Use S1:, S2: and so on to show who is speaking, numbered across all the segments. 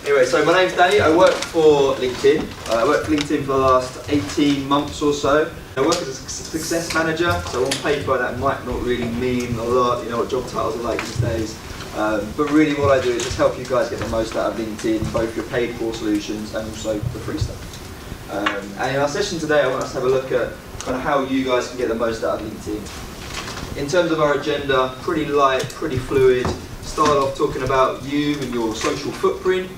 S1: Anyway, so my name's Danny. I work for LinkedIn. I worked for LinkedIn for the last 18 months or so. I work as a success manager, so on paper that might not really mean a lot, you know what job titles are like these days. But really what I do is just help you guys get the most out of LinkedIn, both your paid for solutions and also the free stuff. And in our session today, I want us to have a look at kind of how you guys can get the most out of LinkedIn. In terms of our agenda, pretty light, pretty fluid. Start off talking about you and your social footprint.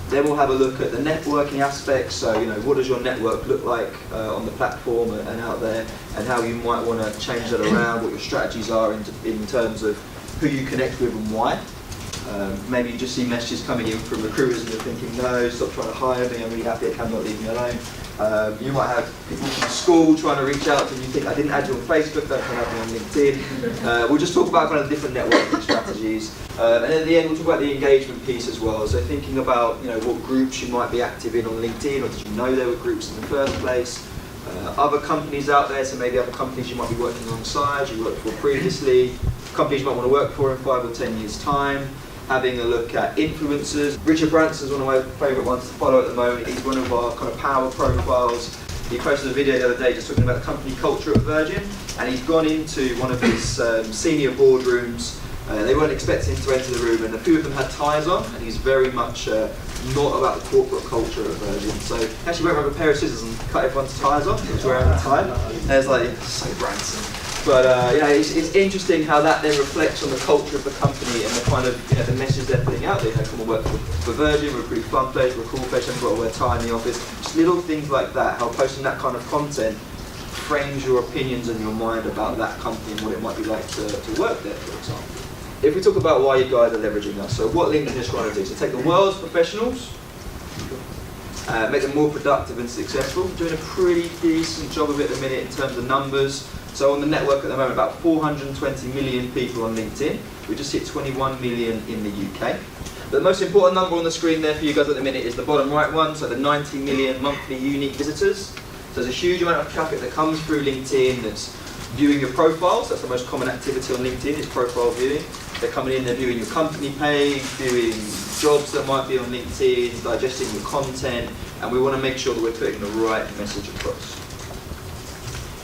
S1: Then we'll have a look at the networking aspects. So, you know, what does your network look like on the platform and out there, and how you might want to change that around, what your strategies are in terms of who you connect with and why. Maybe you just see messages coming in from recruiters and you're thinking, no, stop trying to hire me, I'm really happy at Camelot, leave me alone. You might have people from school trying to reach out to you and you think, I didn't add you on Facebook, don't try to add me on LinkedIn. We'll just talk about kind of different networking strategies. And at the end we'll talk about the engagement piece as well. So thinking about, you know, what groups you might be active in on LinkedIn, or did you know there were groups in the first place? Other companies out there, so maybe other companies you might be working alongside, you worked for previously, companies you might want to work for in 5 or 10 years' time. Having a look at influencers. Richard Branson is one of my favourite ones to follow at the moment. He's one of our kind of power profiles. He posted a video the other day just talking about the company culture at Virgin, and he's gone into one of his senior boardrooms. They weren't expecting him to enter the room, and a few of them had ties on, and he's very much not about the corporate culture at Virgin. So he actually went around with a pair of scissors and cut everyone's ties off. He was wearing a tie. And it's like, so Branson. But yeah, it's interesting how that then reflects on the culture of the company and the kind of, you know, the message they're putting out there. You know, come and work for Virgin, we're a pretty fun place, we're a cool place, you've got to wear a tie in the office. Just little things like that, how posting that kind of content frames your opinions and your mind about that company and what it might be like to work there, for example. If we talk about why you guys are leveraging us, so what LinkedIn is trying to do, so take the world's professionals, make them more productive and successful. We're doing a pretty decent job of it at the minute in terms of numbers. So on the network at the moment, about 420 million people on LinkedIn. We just hit 21 million in the UK. But the most important number on the screen there for you guys at the minute is the bottom right one, so the 90 million monthly unique visitors. So there's a huge amount of traffic that comes through LinkedIn that's viewing your profiles. That's the most common activity on LinkedIn, is profile viewing. They're coming in, they're viewing your company page, viewing jobs that might be on LinkedIn, digesting your content, and we want to make sure that we're putting the right message across.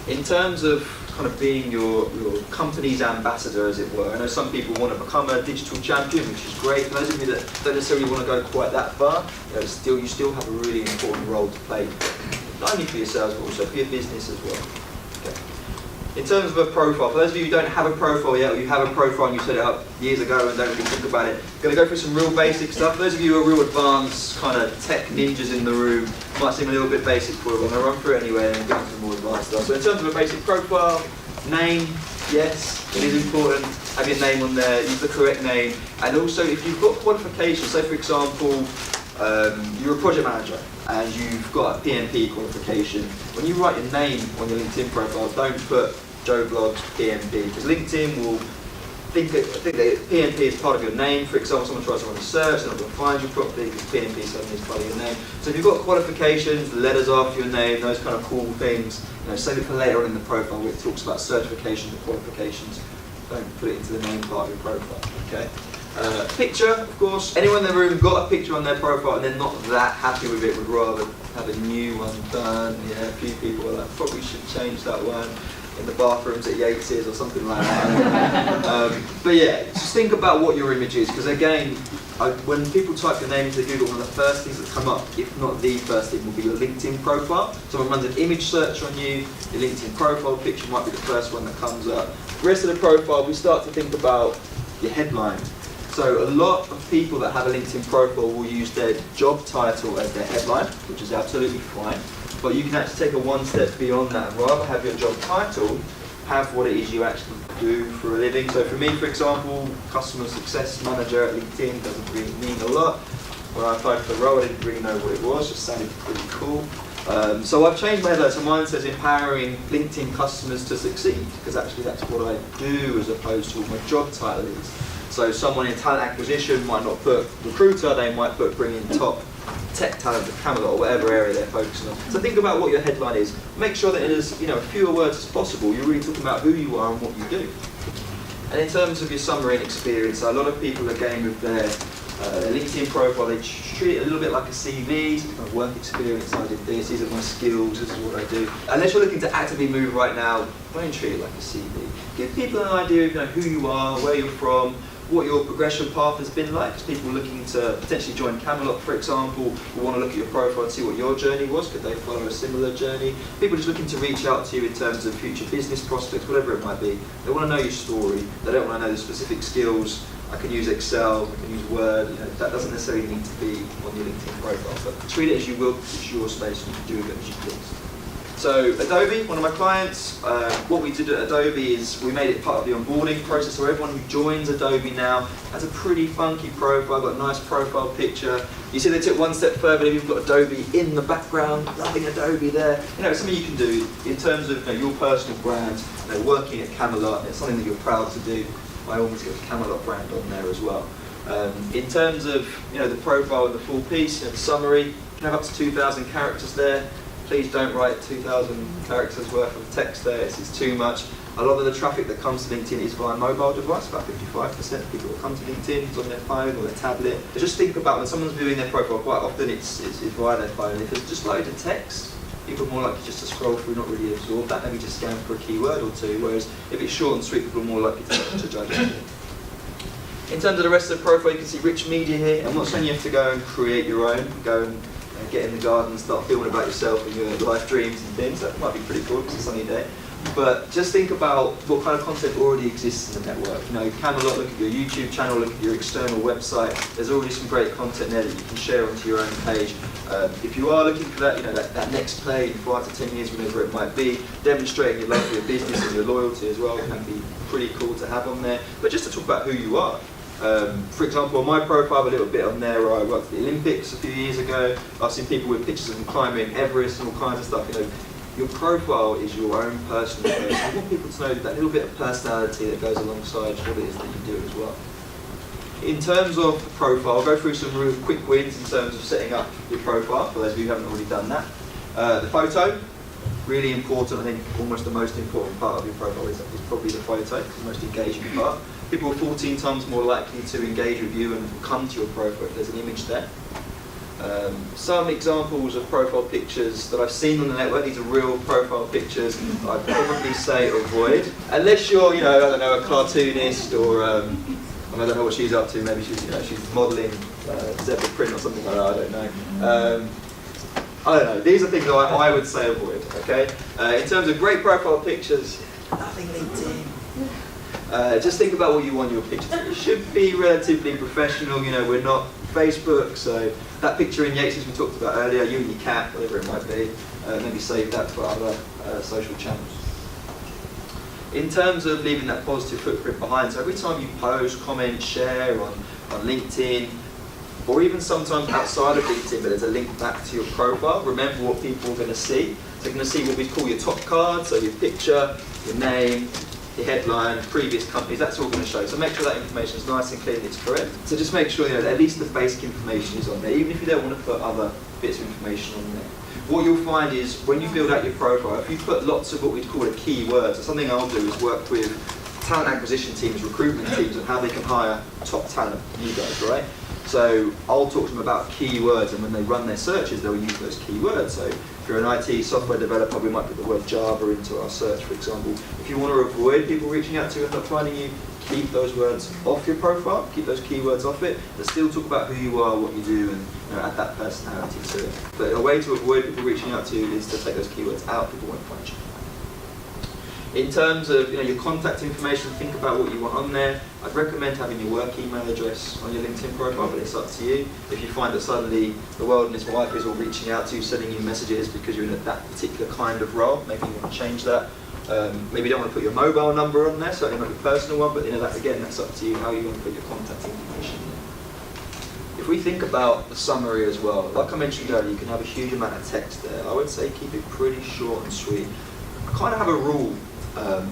S1: In terms of kind of being your company's ambassador, as it were, I know some people want to become a digital champion, which is great. For those of you that don't necessarily want to go quite that far, you still have a really important role to play, not only for yourselves but also for your business as well. Okay. In terms of a profile, for those of you who don't have a profile yet, or you have a profile and you set it up years ago and don't really think about it, I'm going to go through some real basic stuff. Those of you who are real advanced kind of tech ninjas in the room, might seem a little bit basic for you, but I'm going to run through it anyway and then get into some more advanced stuff. So in terms of a basic profile, name, yes, it is important. Have your name on there, use the correct name, and also if you've got qualifications, so for example, you're a project manager and you've got a PMP qualification, when you write your name on your LinkedIn profile, don't put Joe Blogs PMP, because LinkedIn will think that PMP is part of your name. For example, someone tries to run a search, they're not going to find you properly because PMP suddenly is part of your name. So if you've got qualifications, letters after your name, those kind of cool things, you know, save it for later on in the profile where it talks about certifications and qualifications. Don't put it into the name part of your profile, okay? Picture, of course. Anyone in the room got a picture on their profile and they're not that happy with it, would rather have a new one done. Yeah, a few people are like, probably should change that one in the bathrooms at Yates's or something like that. But yeah, just think about what your image is, because again, when people type your name into Google, one of the first things that come up, if not the first thing, will be your LinkedIn profile. Someone runs an image search on you, your LinkedIn profile picture might be the first one that comes up. The rest of the profile, we start to think about your headline. So a lot of people that have a LinkedIn profile will use their job title as their headline, which is absolutely fine. But you can actually take it one step beyond that and rather have your job title have what it is you actually do for a living. So for me, for example, customer success manager at LinkedIn doesn't really mean a lot. When I applied for the role, I didn't really know what it was, just sounded pretty cool. So I've changed my headline, so mine says empowering LinkedIn customers to succeed, because actually that's what I do as opposed to what my job title is. So someone in talent acquisition might not put recruiter, they might put bring in top tech talent at Camelot or whatever area they're focusing on. So think about what your headline is. Make sure that it is, you know, fewer words as possible. You're really talking about who you are and what you do. And in terms of your summary and experience, a lot of people are going with their Their LinkedIn profile, they treat it a little bit like a CV, so kind of work experience, I did this, these are my skills, this is what I do. Unless you're looking to actively move right now, don't treat it like a CV. Give people an idea of who you are, where you're from, what your progression path has been like, because people looking to potentially join Camelot, for example, will want to look at your profile and see what your journey was. Could they follow a similar journey? People just looking to reach out to you in terms of future business prospects, whatever it might be. They want to know your story. They don't want to know the specific skills. I can use Excel, I can use Word. That doesn't necessarily need to be on your LinkedIn profile, but treat it as you will. It's your space, and you can do with it as you please. So Adobe, one of my clients, what we did at Adobe is we made it part of the onboarding process, so everyone who joins Adobe now has a pretty funky profile, got a nice profile picture. You see they took one step further, they've even got Adobe in the background, loving Adobe there. It's something you can do in terms of your personal brand, working at Camelot, it's something that you're proud to do. I always get the Camelot brand on there as well. In terms of the profile and the full piece, the summary, you can have up to 2,000 characters there. Please don't write 2,000 characters worth of text there, it's too much. A lot of the traffic that comes to LinkedIn is via mobile device, about 55% of people that come to LinkedIn is on their phone or their tablet. But just think about when someone's viewing their profile, quite often it's via their phone. If there's just loads of text, people are more likely just to scroll through, not really absorb that, maybe just scan for a keyword or two, whereas if it's short and sweet, people are more likely to judge it. In terms of the rest of the profile, you can see rich media here. I'm not saying you have to go and create your own, go and get in the garden and start filming about yourself and your life dreams and things. That might be pretty cool, it's a sunny day. But just think about what kind of content already exists in the network. Camelot, look at your YouTube channel, look at your external website. There's already some great content there that you can share onto your own page. If you are looking for that, that next play in 5 to 10 years, whenever it might be, demonstrating your love for your business and your loyalty as well can be pretty cool to have on there. But just to talk about who you are. For example, on my profile, I have a little bit on there where I worked at the Olympics a few years ago. I've seen people with pictures of them climbing Everest and all kinds of stuff. Your profile is your own personal person. I want people to know that little bit of personality that goes alongside what it is that you do as well. In terms of the profile, I'll go through some real quick wins in terms of setting up your profile, for those of you who haven't already done that. The photo, really important. I think almost the most important part of your profile is probably the photo, it's the most engaging part. People are 14 times more likely to engage with you and come to your profile if there's an image there. Some examples of profile pictures that I've seen on the network, these are real profile pictures, I'd probably say avoid. Unless you're, a cartoonist or, I don't know what she's up to, maybe she's modelling zebra print or something like that, I don't know. I don't know, these are things that I would say avoid, okay? In terms of great profile pictures, nothing LinkedIn. Just think about what you want your picture to be. It should be relatively professional, we're not Facebook, so that picture in Yates we talked about earlier, you and your cat, whatever it might be, maybe save that for other social channels. In terms of leaving that positive footprint behind, so every time you post, comment, share on LinkedIn, or even sometimes outside of LinkedIn, but there's a link back to your profile, remember what people are going to see. So they're going to see what we call your top card, so your picture, your name, your headline, previous companies, that's all going to show. So make sure that information is nice and clear and it's correct. So just make sure that at least the basic information is on there, even if you don't want to put other bits of information on there. What you'll find is when you build out your profile, if you put lots of what we'd call a keywords, so something I'll do is work with talent acquisition teams, recruitment teams, on how they can hire top talent, you guys, right? So I'll talk to them about keywords, and when they run their searches, they'll use those keywords. So if you're an IT software developer, we might put the word Java into our search, for example. If you want to avoid people reaching out to you and not finding you, keep those words off your profile, keep those keywords off it, but still talk about who you are, what you do, and add that personality to it. But a way to avoid people reaching out to you is to take those keywords out, people won't find you. In terms of your contact information, think about what you want on there. I'd recommend having your work email address on your LinkedIn profile, but it's up to you. If you find that suddenly the world and its wife is all reaching out to you, sending you messages because you're in that particular kind of role, maybe you want to change that. Maybe you don't want to put your mobile number on there, certainly not your personal one, but that again, that's up to you how you want to put your contact information there. If we think about the summary as well, like I mentioned earlier, you can have a huge amount of text there. I would say keep it pretty short and sweet. I kind of have a rule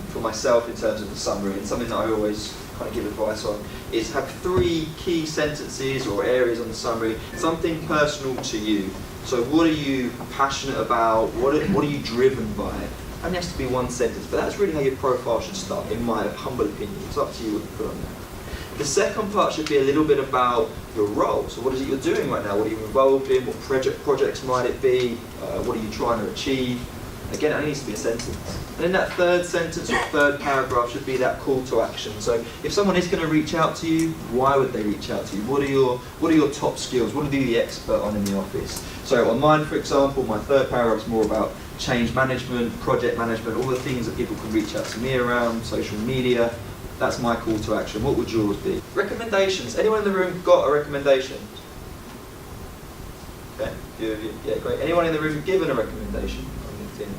S1: for myself in terms of the summary, and something that I always kind of give advice on is have 3 key sentences or areas on the summary, something personal to you. So what are you passionate about? What are you driven by? And it has to be one sentence, but that's really how your profile should start, in my humble opinion. It's up to you what you put on there. The second part should be a little bit about your role. So what is it you're doing right now? What are you involved in? What projects might it be? What are you trying to achieve? Again, it only needs to be a sentence. And then that third sentence or third paragraph should be that call to action. So if someone is going to reach out to you, why would they reach out to you? What are your top skills? What are you the expert on in the office? So on mine, for example, my third paragraph is more about change management, project management, all the things that people can reach out to me around, social media. That's my call to action. What would yours be? Recommendations. Anyone in the room got a recommendation? Okay, yeah, great. Anyone in the room given a recommendation on LinkedIn?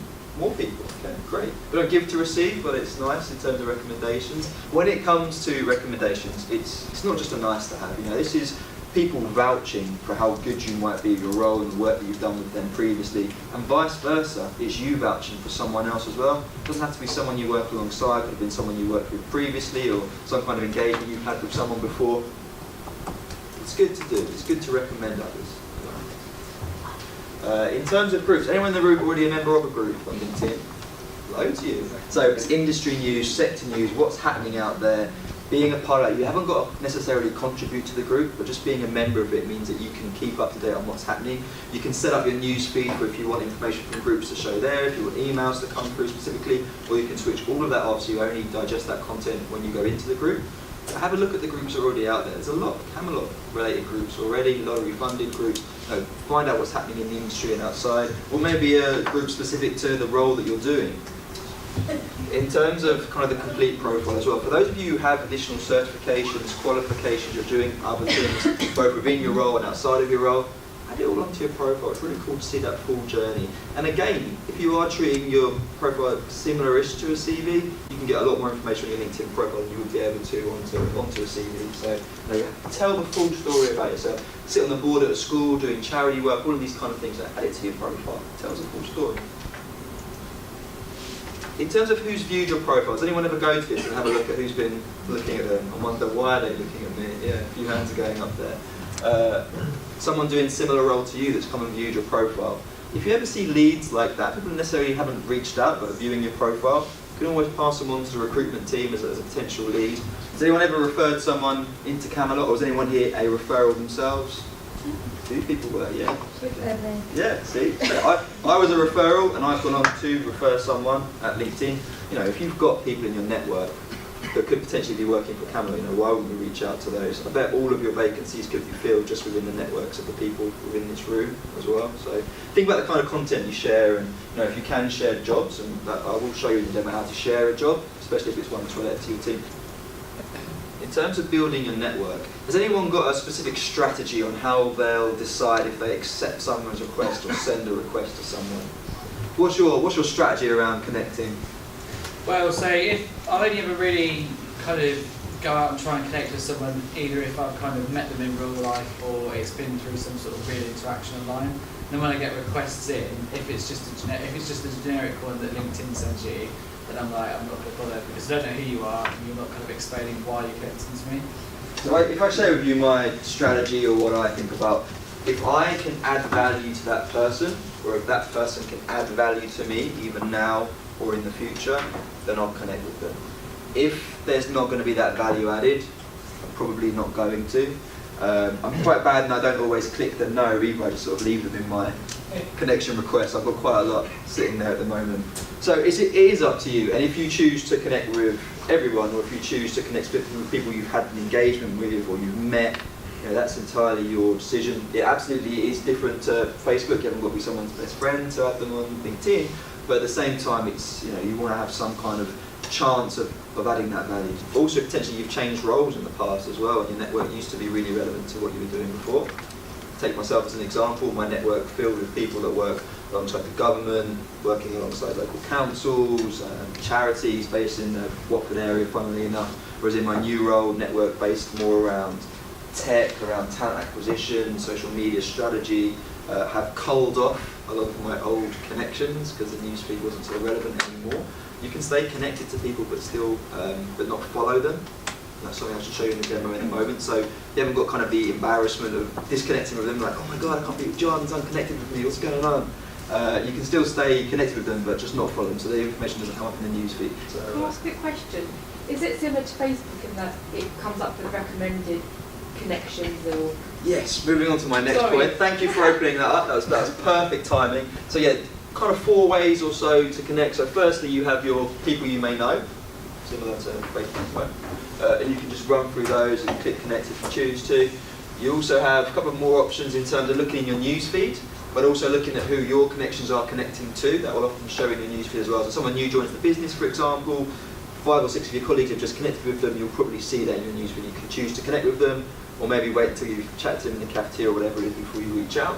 S1: More people, okay, great. We don't give to receive, but it's nice in terms of recommendations. When it comes to recommendations, it's not just a nice to have, this is people vouching for how good you might be, your role and the work that you've done with them previously, and vice versa. It's you vouching for someone else as well. It doesn't have to be someone you work alongside, it could have been someone you worked with previously or some kind of engagement you've had with someone before. It's good to do, it's good to recommend others. In terms of groups, anyone in the room already a member of a group on LinkedIn? Loads of you. So it's industry news, sector news, what's happening out there. Being a part of that, you haven't got to necessarily contribute to the group, but just being a member of it means that you can keep up to date on what's happening. You can set up your news feed for if you want information from groups to show there, if you want emails to come through specifically, or you can switch all of that off so you only digest that content when you go into the group. But have a look at the groups that are already out there. There's a lot of Camelot related groups already, lottery funded groups. Find out what's happening in the industry and outside, or maybe a group specific to the role that you're doing. In terms of kind of the complete profile as well, for those of you who have additional certifications, qualifications, you're doing other things, both within your role and outside of your role, add it all onto your profile. It's really cool to see that full journey. And again, if you are treating your profile similar-ish to a CV, you can get a lot more information on your LinkedIn profile than you would be able to onto a CV. So tell the full story about yourself. Sit on the board at a school, doing charity work, all of these kind of things. Add it to your profile. Tell us a full story. In terms of who's viewed your profile, does anyone ever go to this and have a look at who's been looking at them and wonder why they're looking at me? Yeah, a few hands are going up there. Someone doing similar role to you that's come and viewed your profile. If you ever see leads like that, people necessarily haven't reached out but are viewing your profile, you can always pass them on to the recruitment team as a potential lead. Has anyone ever referred someone into Camelot, or has anyone here a referral themselves? 2 people were, yeah. Yeah, see? I was a referral and I've gone on to refer someone at LinkedIn. If you've got people in your network that could potentially be working for Camelot, why wouldn't you reach out to those? I bet all of your vacancies could be filled just within the networks of the people within this room as well. So think about the kind of content you share, and if you can share jobs, and I will show you in the demo how to share a job, especially if it's one that's related to your team. In terms of building your network, has anyone got a specific strategy on how they'll decide if they accept someone's request or send a request to someone? What's your strategy around connecting?
S2: Well, if I only ever really kind of go out and try and connect with someone, either if I've kind of met them in real life or it's been through some sort of real interaction online. And then when I get requests in, if it's just a generic one that LinkedIn sends you, then I'm not going to bother, because I don't know who you are and you're not kind of explaining why you're connecting to me.
S1: So if I share with you my strategy or what I think about, if I can add value to that person, or if that person can add value to me, even now or in the future, then I'll connect with them. If there's not going to be that value added, I'm probably not going to. I'm quite bad and I don't always click the no either, I just sort of leave them in my connection requests. I've got quite a lot sitting there at the moment. So it is up to you, and if you choose to connect with everyone, or if you choose to connect with people you've had an engagement with or you've met, that's entirely your decision. It absolutely is different to Facebook. You haven't got to be someone's best friend to add them on LinkedIn, but at the same time, it's you want to have some kind of chance of adding that value. Also, potentially you've changed roles in the past as well, and your network used to be really relevant to what you were doing before. Take myself as an example, my network filled with people that work alongside the government, working alongside local councils, charities based in the Watford area, funnily enough, whereas in my new role, network based more around tech, around talent acquisition, social media strategy, have culled off a lot of my old connections because the newsfeed wasn't so relevant anymore. You can stay connected to people but still but not follow them. That's something I should show you in the demo in a moment. So you haven't got kind of the embarrassment of disconnecting with them, like, oh my god, I can't believe John's unconnected with me, what's going on? You can still stay connected with them but just not follow them, so the information doesn't come up in the newsfeed. So,
S3: Can I ask a quick question? Is it similar to Facebook in that it comes up with recommended connections or?
S1: Yes, moving on to my next
S3: Sorry.
S1: point. Thank you for opening that up. That was perfect timing. So yeah, kind of 4 ways or so to connect. So firstly, you have your people you may know, similar to Facebook, and you can just run through those and click connect if you choose to. You also have a couple of more options in terms of looking in your news feed, but also looking at who your connections are connecting to. That will often show in your news feed as well. So someone new joins the business, for example, 5 or 6 of your colleagues have just connected with them, you'll probably see that in your news feed. You can choose to connect with them, or maybe wait until you've chatted to them in the cafeteria or whatever it is before you reach out.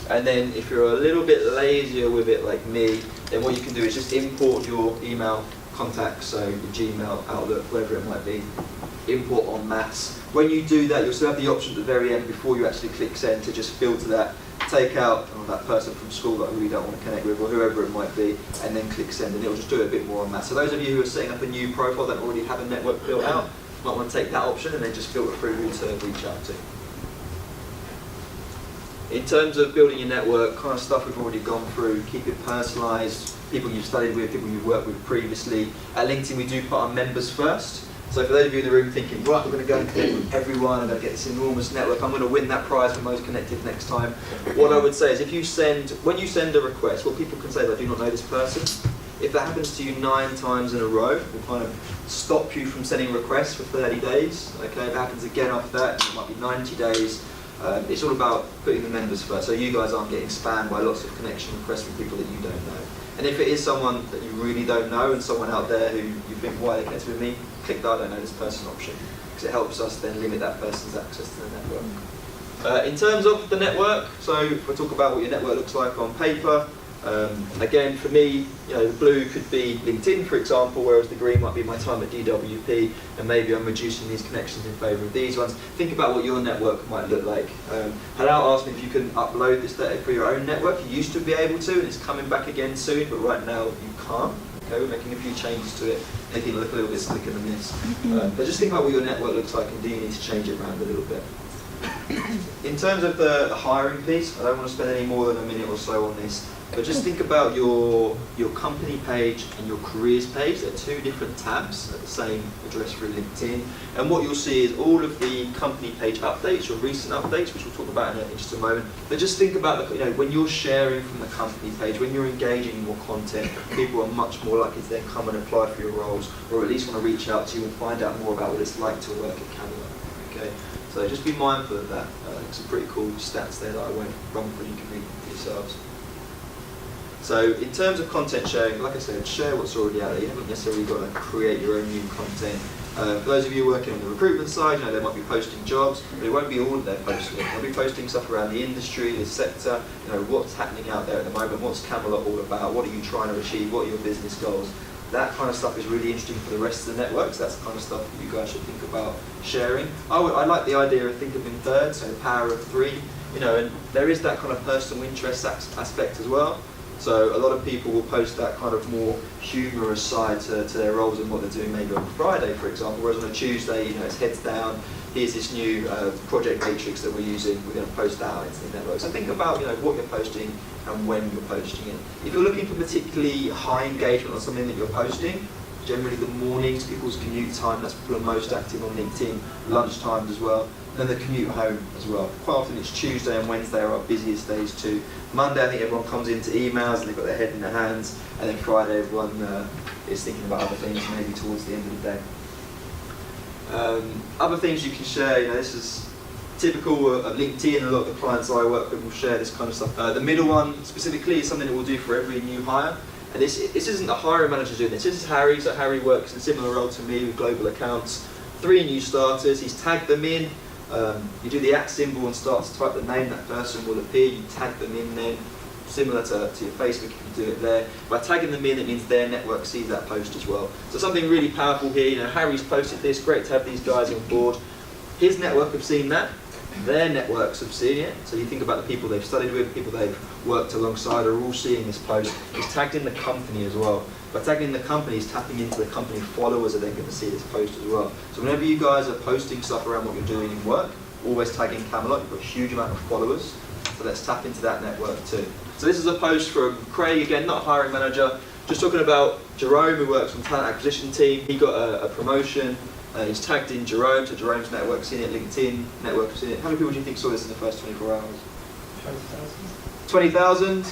S1: And then if you're a little bit lazier with it like me, then what you can do is just import your email contacts, so your Gmail, Outlook, whatever it might be, import en masse. When you do that, you'll still have the option at the very end before you actually click send to just filter that, take out that person from school that I really don't want to connect with, or whoever it might be, and then click send, and it'll just do it a bit more en masse. So those of you who are setting up a new profile that already have a network built out, might want to take that option and then just filter through who to reach out to. In terms of building your network, kind of stuff we've already gone through, keep it personalised, people you've studied with, people you've worked with previously. At LinkedIn we do put our members first. So for those of you in the room thinking, right, we're going to go and connect with everyone, I'm going to get this enormous network, I'm going to win that prize for most connected next time. What I would say is when you send a request, what people can say is, I do not know this person. If that happens to you 9 times in a row, it will kind of stop you from sending requests for 30 days. Okay, if it happens again after that, it might be 90 days. It's all about putting the members first, so you guys aren't getting spammed by lots of connection requests from people that you don't know. And if it is someone that you really don't know and someone out there who you think, why they connected with me, click the I don't know this person option, because it helps us then limit that person's access to the network. In terms of the network, so if we talk about what your network looks like on paper, again for me, the blue could be LinkedIn, for example, whereas the green might be my time at DWP, and maybe I'm reducing these connections in favour of these ones. Think about what your network might look like. Halal asked me if you can upload this data for your own network. You used to be able to, and it's coming back again soon, but right now you can't. Okay, we're making a few changes to it, making it look a little bit slicker than this. But just think about what your network looks like, and do you need to change it around a little bit. In terms of the hiring piece, I don't want to spend any more than a minute or so on this, but just think about your company page and your careers page. They're 2 different tabs at the same address through LinkedIn, and what you'll see is all of the company page updates, your recent updates, which we'll talk about in just a moment. But just think about when you're sharing from the company page, when you're engaging in more content, people are much more likely to then come and apply for your roles, or at least want to reach out to you and find out more about what it's like to work at Camelot. Okay, so just be mindful of that. Some pretty cool stats there that I won't run through. You can read for yourselves. So in terms of content sharing, like I said, share what's already out there. You haven't necessarily got to create your own new content. For those of you working on the recruitment side, they might be posting jobs, but it won't be all that they're posting. They'll be posting stuff around the industry, the sector, what's happening out there at the moment, what's Camelot all about, what are you trying to achieve, what are your business goals. That kind of stuff is really interesting for the rest of the networks. That's the kind of stuff that you guys should think about sharing. I like the idea of think of in thirds, so the power of 3, and there is that kind of personal interest aspect as well. So a lot of people will post that kind of more humorous side to their roles and what they're doing maybe on Friday, for example, whereas on a Tuesday, it's heads down, here's this new project matrix that we're using, we're going to post that out into the network. So think about what you're posting and when you're posting it. If you're looking for particularly high engagement on something that you're posting, generally the mornings, people's commute time, that's people are most active on LinkedIn, lunch times as well, and the commute home as well. Quite often it's Tuesday and Wednesday are our busiest days too. Monday I think everyone comes into emails and they've got their head in their hands, and then Friday everyone is thinking about other things maybe towards the end of the day. Other things you can share, this is typical of LinkedIn. A lot of the clients I work with will share this kind of stuff. The middle one specifically is something that we'll do for every new hire. And this isn't the hiring manager doing this is Harry. So Harry works in a similar role to me with global accounts. 3 new starters, he's tagged them in. You do the @ symbol and start to type the name, that person will appear, you tag them in then, similar to your Facebook if you do it there. By tagging them in, it means their network sees that post as well. So something really powerful here, Harry's posted this, great to have these guys on board. His network have seen that, their networks have seen it, so you think about the people they've studied with, people they've worked alongside are all seeing this post. He's tagged in the company as well. By tagging in the company, he's tapping into the company followers are then going to see this post as well. So whenever you guys are posting stuff around what you're doing in work, always tag in Camelot. You've got a huge amount of followers, so let's tap into that network too. So this is a post from Craig, again, not a hiring manager, Just talking about Jerome, who works on talent acquisition team. He got a promotion. He's tagged in Jerome, so Jerome's network's seen it, LinkedIn network's seen it. How many people do you think saw this in the first 24 hours? 20,000?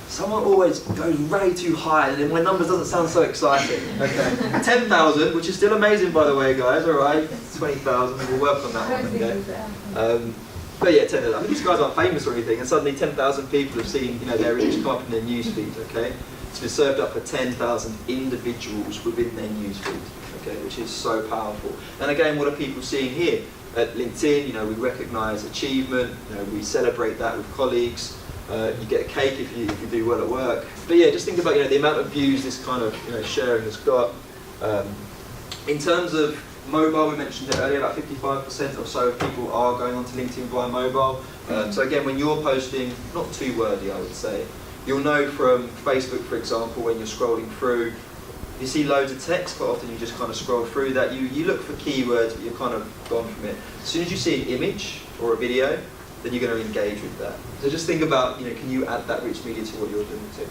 S1: Someone always goes way too high, and then when numbers doesn't sound so exciting. Okay. 10,000, which is still amazing, by the way, guys. All right, 20,000. We'll work on that one. Okay. But yeah, 10,000. I mean, these guys aren't famous or anything, and suddenly 10,000 people have seen, their image come up in their newsfeed. Okay. It's been served up for 10,000 individuals within their newsfeed. Okay, which is so powerful. And again, what are people seeing here? At LinkedIn, we recognise achievement, we celebrate that with colleagues. You get a cake if you do well at work. But yeah, just think about the amount of views this kind of sharing has got. In terms of mobile, we mentioned it earlier, about 55% or so of people are going onto LinkedIn via mobile. So again, when you're posting, not too wordy, I would say. You'll know from Facebook, for example, when you're scrolling through, you see loads of text, but often you just kind of scroll through that. You look for keywords, but you're kind of gone from it. As soon as you see an image or a video, then you're going to engage with that. So just think about, can you add that rich media to what you're doing too?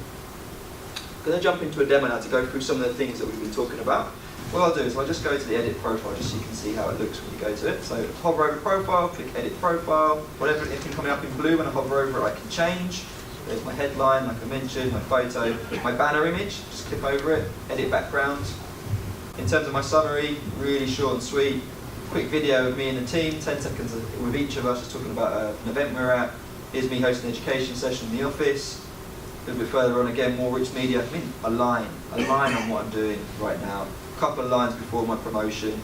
S1: I'm going to jump into a demo now to go through some of the things that we've been talking about. What I'll do is I'll just go to the edit profile just so you can see how it looks when you go to it. So hover over profile, click edit profile, whatever, anything coming up in blue when I hover over it I can change. There's my headline, like I mentioned, my photo, my banner image, just click over it, edit background. In terms of my summary, really short and sweet. Quick video of me and the team, 10 seconds with each of us, just talking about an event we're at. Here's me hosting an education session in the office. A little bit further on again, more rich media. A line on what I'm doing right now. A couple of lines before my promotion.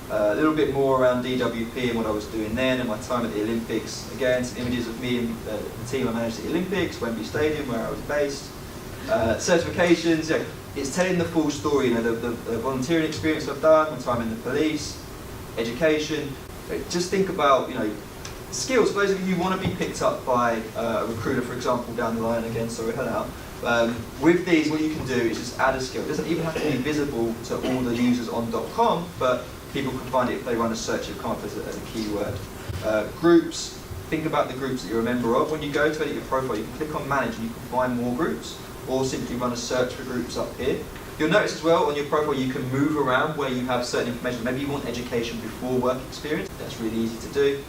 S1: A little bit more around DWP and what I was doing then and my time at the Olympics. Again, some images of me and the team I managed at the Olympics, Wembley Stadium where I was based. Certifications, it's telling the full story, the volunteering experience I've done, my time in the police, education. Just think about, skills. For those of you who want to be picked up by a recruiter, for example, down the line, again, sorry, hello. With these, what you can do is just add a skill. It doesn't even have to be visible to all the users on .com, but people can find it if they run a search of CAMP as a keyword. Groups, think about the groups that you're a member of. When you go to edit your profile, you can click on manage and you can find more groups, or simply run a search for groups up here. You'll notice as well on your profile you can move around where you have certain information. Maybe you want education before work experience. That's really easy to do.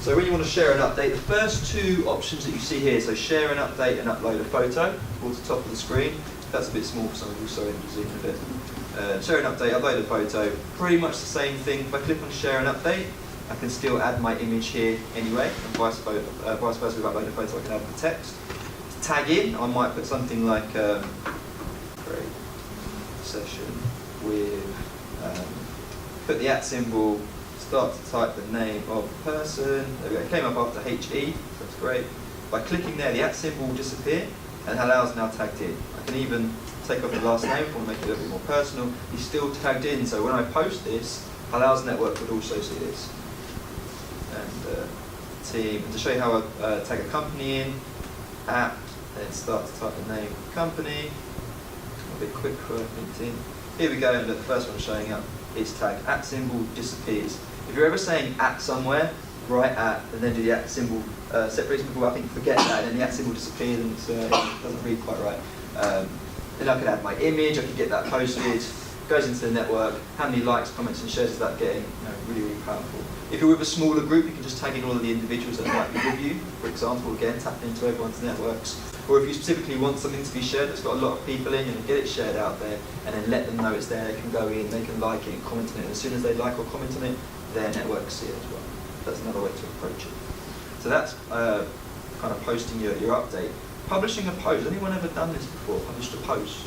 S1: So when you want to share an update, the first two options that you see here, so share an update and upload a photo towards the top of the screen. That's a bit small for some of you, so I'm zooming a bit. Share an update, upload a photo, pretty much the same thing. If I click on share an update, I can still add my image here anyway, and vice versa with upload a photo, I can add the text. To tag in, I might put something like create session with, put the @ symbol, start to type the name of the person. There we go, it came up after HE, so that's great. By clicking there, the @ symbol will disappear, and Halal's now tagged in. I can even take off the last name if I want to make it a little bit more personal. He's still tagged in, so when I post this, Halal's network would also see this. And team, and to show you how I tag a company in, app, and then start to type the name of the company. A bit quick for LinkedIn. Here we go, and the first one showing up is tagged. @ symbol disappears. If you're ever saying @ somewhere, write @ and then do the @ symbol separate. People I think forget that, and then the @ symbol disappears and it doesn't read quite right. Then I could add my image, I could get that posted, goes into the network. How many likes, comments and shares is that getting? Really, really powerful. If you're with a smaller group, you can just tag in all of the individuals that might be with you. For example, again, tapping into everyone's networks. Or if you specifically want something to be shared that's got a lot of people in, get it shared out there and then let them know it's there. They can go in, they can like it and comment on it. And as soon as they like or comment on it, their networks see it as well. That's another way to approach it. So that's kind of posting your update. Publishing a post. Has anyone ever done this before? Published a post?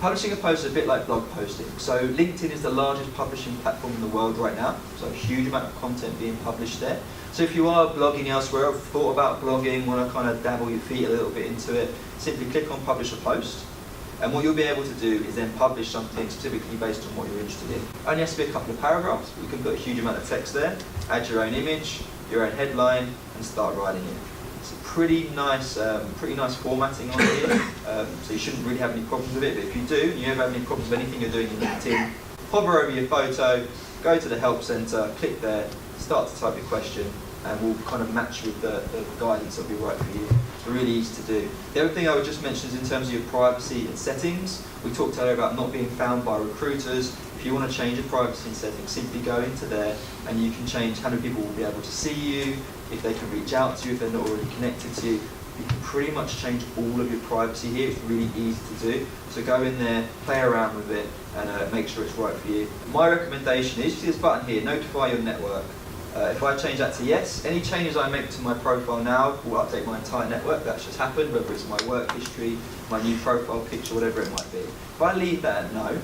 S1: Publishing a post is a bit like blog posting. So LinkedIn is the largest publishing platform in the world right now. So a huge amount of content being published there. So if you are blogging elsewhere, or thought about blogging, want to kind of dabble your feet a little bit into it, simply click on publish a post. And what you'll be able to do is then publish something specifically based on what you're interested in. Only has to be a couple of paragraphs. You can put a huge amount of text there, add your own image, your own headline, and start writing it. It's a pretty nice formatting on here, so you shouldn't really have any problems with it. But if you do, and you ever have any problems with anything you're doing in LinkedIn, hover over your photo, go to the help center, click there, start to type your question, and will kind of match with the guidance that will be right for you. It's really easy to do. The other thing I would just mention is in terms of your privacy and settings. We talked earlier about not being found by recruiters. If you want to change your privacy settings, simply go into there and you can change how many people will be able to see you, if they can reach out to you, if they're not already connected to you. You can pretty much change all of your privacy here. It's really easy to do. So go in there, play around with it, and make sure it's right for you. My recommendation is, you see this button here, notify your network. If I change that to yes, any changes I make to my profile now will update my entire network. That's just happened, whether it's my work history, my new profile picture, whatever it might be. If I leave that at no,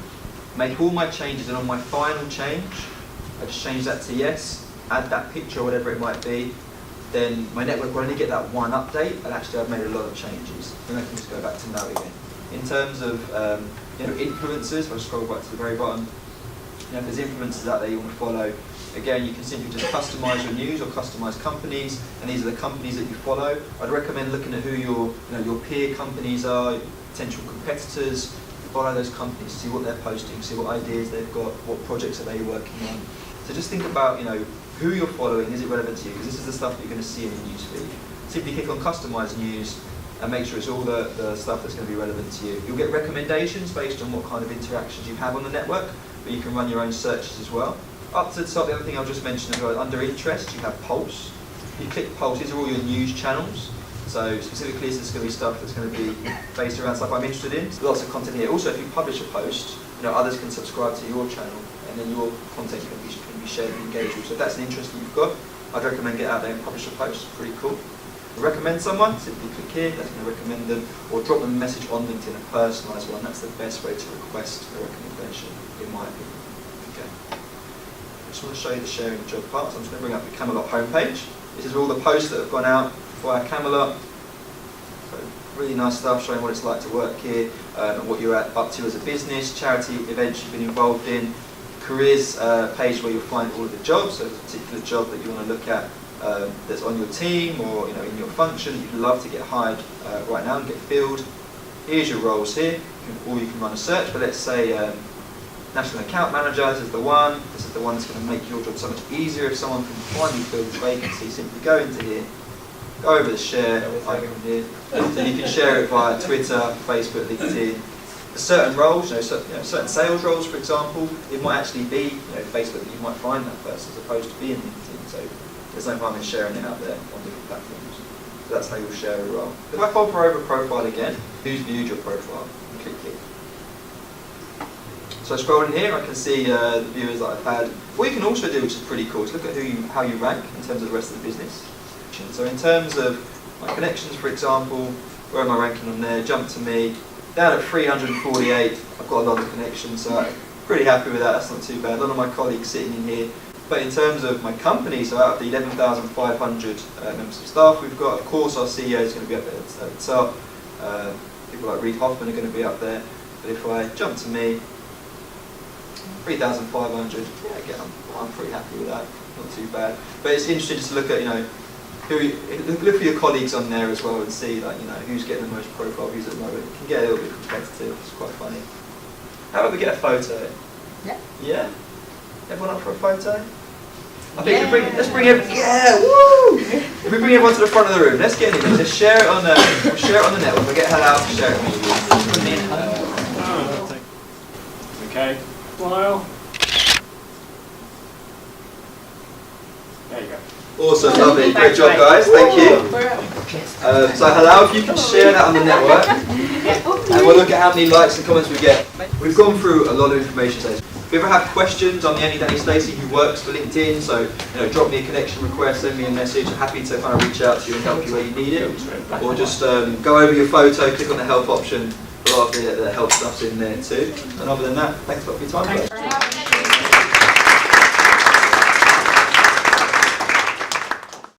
S1: make all my changes, and on my final change, I just change that to yes, add that picture or whatever it might be, then my network will only get that one update, and actually I've made a lot of changes. Then I can just go back to no again. In terms of influencers, if I scroll back to the very bottom, if there's influencers out there you want to follow, again, you can simply just customize your news or customize companies, and these are the companies that you follow. I'd recommend looking at who your peer companies are, potential competitors. Follow those companies, see what they're posting, see what ideas they've got, what projects are they working on. So just think about who you're following, is it relevant to you? Because this is the stuff that you're going to see in your newsfeed. Simply click on customize news and make sure it's all the stuff that's going to be relevant to you. You'll get recommendations based on what kind of interactions you have on the network, but you can run your own searches as well. Up to the top, the other thing I'll just mention as well, under interest, you have Pulse. You click Pulse, these are all your news channels. So specifically, this is going to be stuff that's going to be based around stuff I'm interested in. There's lots of content here. Also, if you publish a post, others can subscribe to your channel, and then your content can be shared and engaged with. So if that's an interest that you've got, I'd recommend get out there and publish a post. It's pretty cool. Recommend someone, simply click here, that's going to recommend them, or drop them a message on LinkedIn, a personalised one. That's the best way to request a recommendation, in my opinion. Okay. I just want to show you the sharing job part, so I'm just going to bring up the Camelot homepage. This is all the posts that have gone out via Camelot. So really nice stuff, showing what it's like to work here, and what you're up to as a business, charity events you've been involved in, careers page where you'll find all of the jobs. So there's a particular job that you want to look at that's on your team or in your function that you'd love to get hired right now and get filled. Here's your roles here, or you can run a search. But let's say National Account Manager, this is the one. This is the one that's going to make your job so much easier. If someone can finally fill this vacancy, simply go into here, go over the share icon here, then you can share it via Twitter, Facebook, LinkedIn. Certain roles, certain sales roles, for example, it might actually be Facebook that you might find that person as opposed to being LinkedIn. So there's no harm in sharing it out there on different platforms. So that's how you'll share a role. If I hover over profile again, who's viewed your profile? And click here. So scrolling here, I can see the viewers that I've had. What you can also do, which is pretty cool, is look at how you rank in terms of the rest of the business. So in terms of my connections, for example, where am I ranking on there? Jump to me. Down at 348, I've got a lot of connections, so I'm pretty happy with that. That's not too bad. A lot of my colleagues sitting in here. But in terms of my company, so out of the 11,500 members of staff we've got, of course our CEO is going to be up there at the top. People like Reid Hoffman are going to be up there. But if I jump to me, 3,500, yeah, again, I'm pretty happy with that. Not too bad. But it's interesting just to look at, look for your colleagues on there as well and see who's getting the most profile views at the moment. It can get a little bit competitive. It's quite funny. How about we get a photo?
S3: Yeah.
S1: Yeah. Everyone up for a photo? I think let's bring everyone. Yeah, woo! If we bring everyone to the front of the room, let's get in. Let's share it on the network. We'll get Halal to share it with you.
S4: Okay. Smile. There you go.
S1: Awesome, lovely, great job guys, thank you. So Halal, if you can share that on the network, and we'll look at how many likes and comments we get. We've gone through a lot of information today. If you ever have questions, I'm the only Danny Stacey who works for LinkedIn, so drop me a connection request, send me a message. I'm happy to kind of reach out to you and help you where you need it. Or just go over your photo, click on the help option. A lot of the help stuff's in there too. And other than that, thanks a lot for your time.